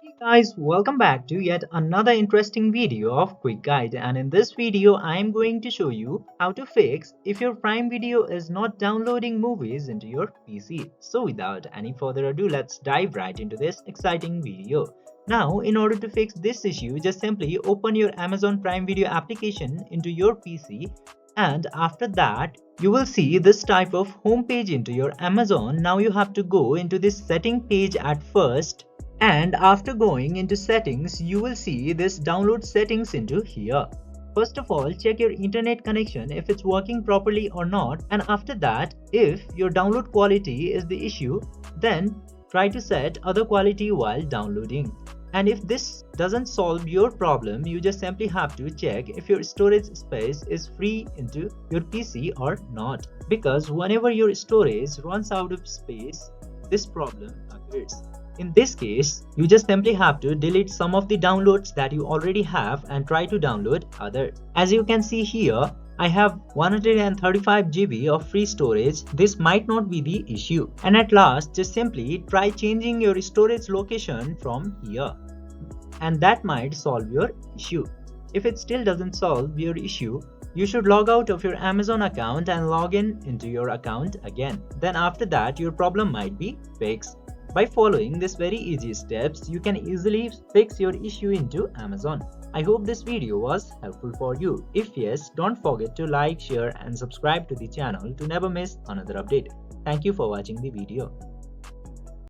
Hey guys, welcome back to yet another interesting video of Quick Guide, and in this video I am going to show you how to fix if your Prime Video is not downloading movies into your PC. So without any further ado, let's dive right into this exciting video. Now, in order to fix this issue, just simply open your Amazon Prime Video application into your PC, and after that you will see this type of home page into your Amazon. Now you have to go into this setting page at first, and after going into settings you will see this download settings into here. First of all, check your internet connection if it's working properly or not, and after that, if your download quality is the issue, then try to set other quality while downloading. And if this doesn't solve your problem, you just simply have to check if your storage space is free into your PC or not, because whenever your storage runs out of space, this problem occurs. In this case, you just simply have to delete some of the downloads that you already have and try to download other. As you can see here, I have 135 GB of free storage. This might not be the issue. And at last, just simply try changing your storage location from here, and that might solve your issue. If it still doesn't solve your issue, you should log out of your Amazon account and log in into your account again. Then after that, your problem might be fixed. By following these very easy steps, you can easily fix your issue into Amazon. I hope this video was helpful for you. If yes, don't forget to like, share and subscribe to the channel to never miss another update. Thank you for watching the video.